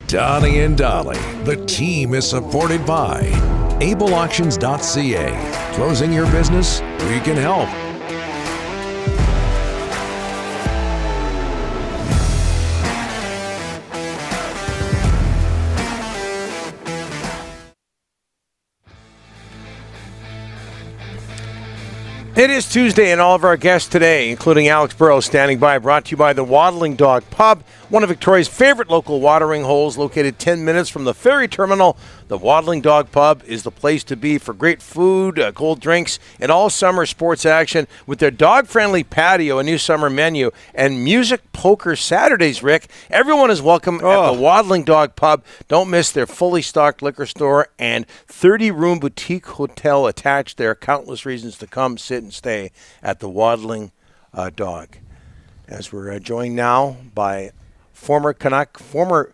Donnie and Dolly, the team is supported by ableauctions.ca. Closing your business? We can help. It is Tuesday, and all of our guests today, including Alex Burrows, standing by, brought to you by the Waddling Dog Pub, one of Victoria's favorite local watering holes, located 10 minutes from the ferry terminal. The Waddling Dog Pub is the place to be for great food, cold drinks, and all summer sports action with their dog-friendly patio, a new summer menu, and music poker Saturdays, Rick. Everyone is welcome at the Waddling Dog Pub. Don't miss their fully stocked liquor store and 30-room boutique hotel attached. There are countless reasons to come, sit, and stay at the Waddling Dog. As we're joined now by former Canuck, former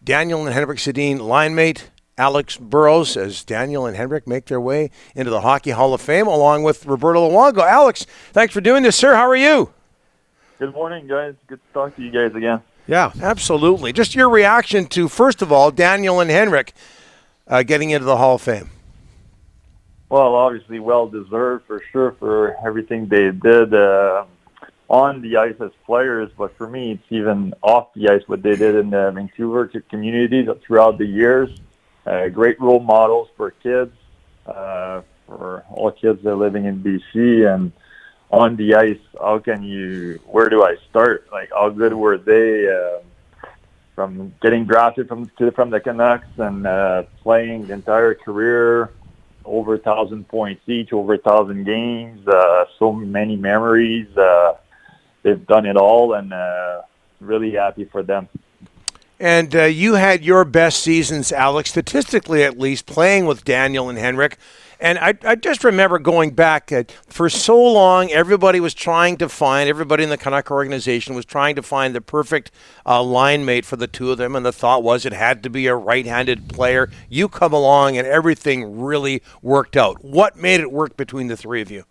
Daniel and Henrik Sedin line mate, Alex Burrows, as Daniel and Henrik make their way into the Hockey Hall of Fame, along with Roberto Luongo. Alex, thanks for doing this, sir. How are you? Good morning, guys. Good to talk to you guys again. Yeah, absolutely. Just your reaction to, first of all, Daniel and Henrik getting into the Hall of Fame. Well, obviously well-deserved for sure for everything they did on the ice as players, but for me, it's even off the ice what they did in the Vancouver community throughout the years. Great role models for kids, for all kids that are living in BC, and on the ice, where do I start? Like, how good were they from getting drafted from the Canucks and playing the entire career, over 1,000 points each, over 1,000 games, so many memories. They've done it all, and really happy for them. And you had your best seasons, Alex, statistically at least, playing with Daniel and Henrik. And I just remember going back, for so long, everybody in the Canuck organization was trying to find the perfect line mate for the two of them, and the thought was it had to be a right-handed player. You come along, and everything really worked out. What made it work between the three of you?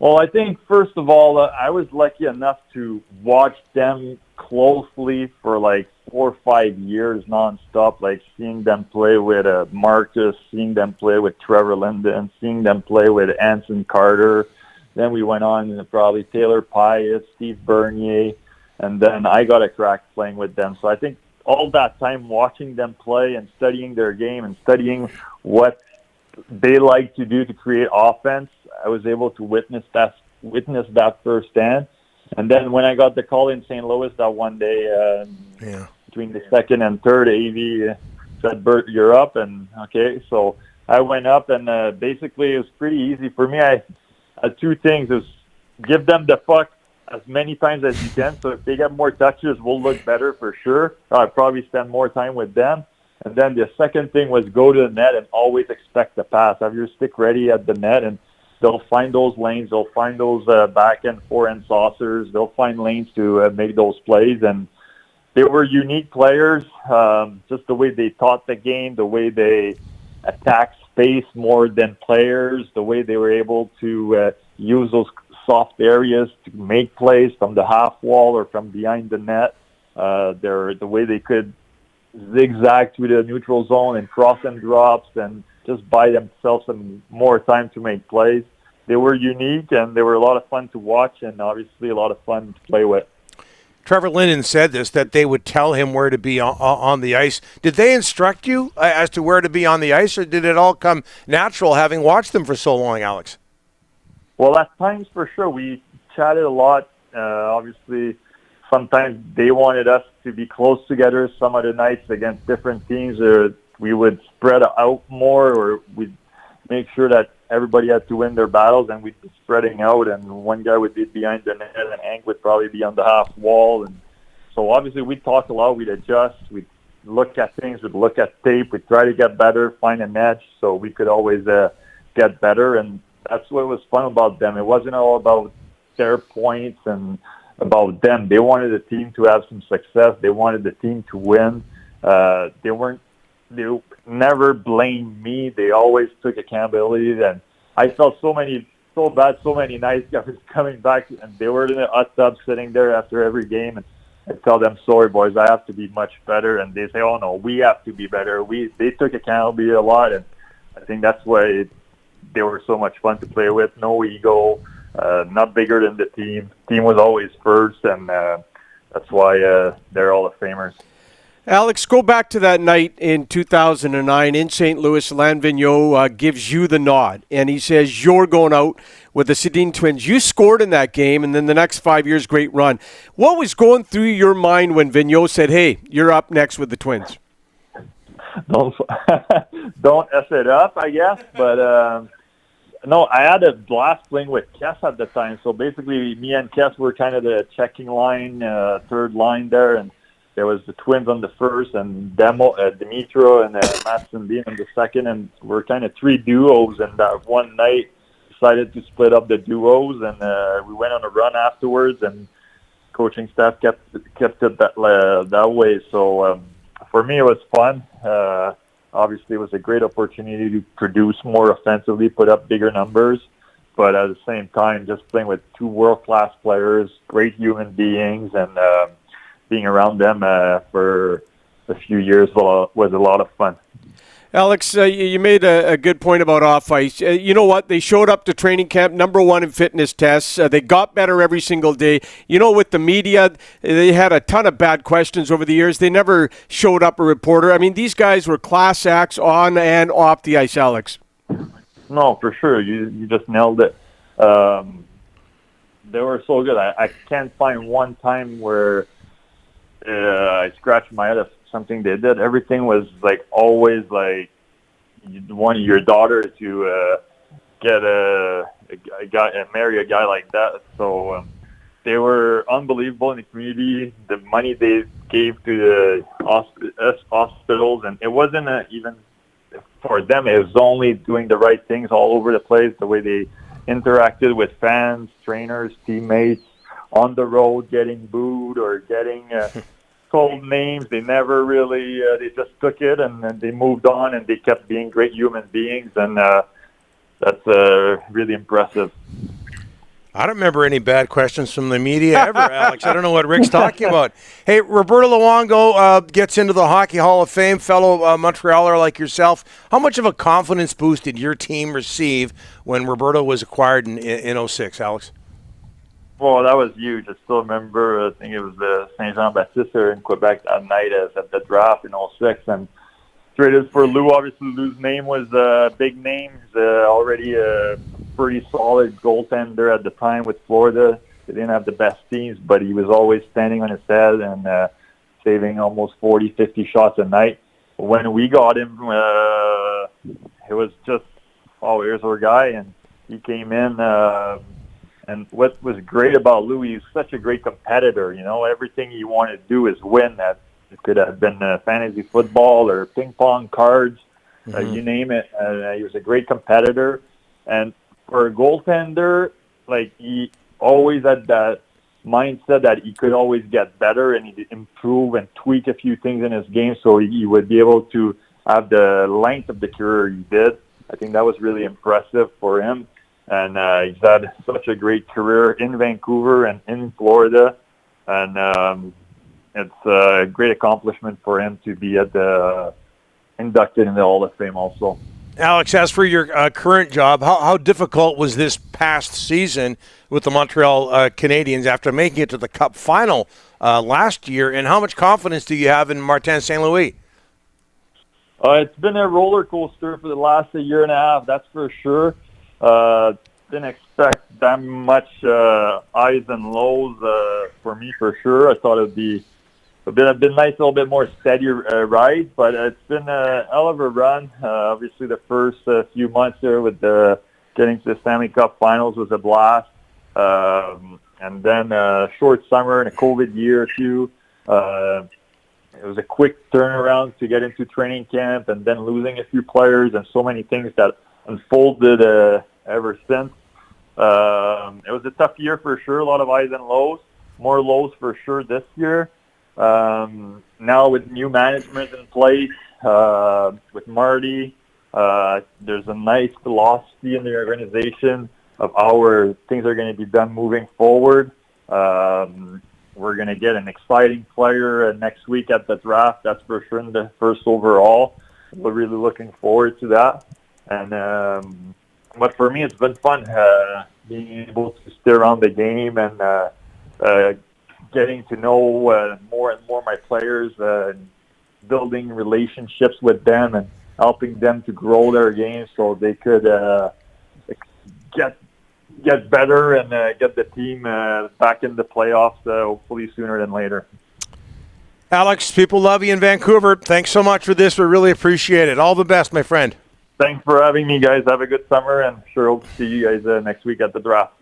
Well, I think, first of all, I was lucky enough to watch them closely for like 4 or 5 years nonstop, like seeing them play with Marcus, seeing them play with Trevor Linden, seeing them play with Anson Carter. Then we went on to probably Taylor Pius, Steve Bernier, and then I got a crack playing with them. So I think all that time watching them play and studying their game and studying what they like to do to create offense, I was able to witness that firsthand. And then when I got the call in St. Louis that one day, between the second and third, AV said, "Bert, you're up." And okay, so I went up, and basically it was pretty easy for me. I had two things: is give them the puck as many times as you can. So if they get more touches, we'll look better for sure. I'll probably spend more time with them. And then the second thing was go to the net and always expect the pass. Have your stick ready at the net, and they'll find those lanes. They'll find those back and forehand saucers. They'll find lanes to make those plays. And they were unique players, just the way they taught the game, the way they attacked space more than players, the way they were able to use those soft areas to make plays from the half wall or from behind the net. The way they could zigzag through the neutral zone and cross and drops and just buy themselves some more time to make plays. They were unique, and they were a lot of fun to watch, and obviously a lot of fun to play with. Trevor Linden said this, that they would tell him where to be on the ice. Did they instruct you as to where to be on the ice, or did it all come natural having watched them for so long, Alex? Well, at times for sure. We chatted a lot. Obviously, sometimes they wanted us to be close together. Some other nights against different teams, we would spread out more, or we'd make sure that everybody had to win their battles, and we'd be spreading out, and one guy would be behind the net, and Hank would probably be on the half wall. And so obviously we'd talk a lot, we'd adjust, we'd look at things, we'd look at tape, we'd try to get better, find an edge so we could always get better. And that's what was fun about them. It wasn't all about their points and about them. They wanted the team to have some success. They wanted the team to win. They never blamed me. They always took accountability, and I felt so bad. So many nice guys coming back, and they were in the hot tub sitting there after every game, and I tell them, sorry, boys, I have to be much better. And they say, oh, no, we have to be better. They took accountability a lot, and I think that's why they were so much fun to play with. No ego, not bigger than the team. Team was always first, and that's why they're all the Famers. Alex, go back to that night in 2009 in St. Louis. Alain Vigneault gives you the nod, and he says you're going out with the Sedin Twins. You scored in that game, and then the next 5 years, great run. What was going through your mind when Vigneault said, hey, you're up next with the Twins? Don't F it up, I guess. But, no, I had a blast playing with Kess at the time. So basically, me and Kess were kind of the checking line, third line there, and there was the Twins on the first, and Dimitro and Matt Sundin on the second, and we're kind of three duos. And that one night, decided to split up the duos, and we went on a run afterwards. And coaching staff kept it that way. So for me, it was fun. Obviously, it was a great opportunity to produce more offensively, put up bigger numbers. But at the same time, just playing with two world-class players, great human beings, and being around them for a few years was a lot of fun. Alex, you made a good point about off-ice. You know what? They showed up to training camp number one in fitness tests. They got better every single day. You know, with the media, they had a ton of bad questions over the years. They never showed up a reporter. I mean, these guys were class acts on and off the ice, Alex. No, for sure. You just nailed it. They were so good. I can't find one time where I scratched my head at something they did. Everything was like always like you want your daughter to get a guy and marry a guy like that. So they were unbelievable in the community. The money they gave to the hospitals, and it wasn't even for them. It was only doing the right things all over the place. The way they interacted with fans, trainers, teammates on the road, getting booed or getting called names. They never really, they just took it and they moved on, and they kept being great human beings, and that's really impressive. I don't remember any bad questions from the media ever, Alex. I don't know what Rick's talking about. Hey, Roberto Luongo gets into the Hockey Hall of Fame, fellow Montrealer like yourself. How much of a confidence boost did your team receive when Roberto was acquired in 06, Alex? Well, that was huge. I still remember, I think it was the Saint Jean-Baptiste in Quebec that night at the draft in 06, and traded for Lou. Obviously, Lou's name was a big name. He's already a pretty solid goaltender at the time with Florida. They didn't have the best teams, but he was always standing on his head and saving almost 40, 50 shots a night. When we got him, it was just, oh, here's our guy, and he came in. And what was great about Lou, he's such a great competitor. You know, everything he wanted to do is win. That it could have been fantasy football or ping pong, cards, you name it. He was a great competitor. And for a goaltender, like, he always had that mindset that he could always get better and he'd improve and tweak a few things in his game so he would be able to have the length of the career he did. I think that was really impressive for him. And he's had such a great career in Vancouver and in Florida. And it's a great accomplishment for him to be inducted in the Hall of Fame also. Alex, as for your current job, how difficult was this past season with the Montreal Canadiens after making it to the Cup final last year? And how much confidence do you have in Martin St. Louis? It's been a roller coaster for the last year and a half, that's for sure. Didn't expect that much highs and lows for me, for sure. I thought it would be a bit nice, a little bit more steady ride, but it's been a hell of a run. Obviously, the first few months there with getting to the Stanley Cup Finals was a blast, and then a short summer and a COVID year too. It was a quick turnaround to get into training camp, and then losing a few players and so many things that unfolded ever since. It was a tough year for sure, a lot of highs and lows, more lows for sure this year. Now with new management in place, with Marty, there's a nice philosophy in the organization of how things are going to be done moving forward. we're going to get an exciting player next week at the draft. That's for sure, in the first overall. We're really looking forward to that. And but for me, it's been fun being able to stay around the game and getting to know more and more my players, building relationships with them and helping them to grow their game so they could get better and get the team back in the playoffs hopefully sooner than later. Alex, people love you in Vancouver. Thanks so much for this. We really appreciate it. All the best, my friend. Thanks for having me, guys. Have a good summer, and sure hope to see you guys next week at the draft.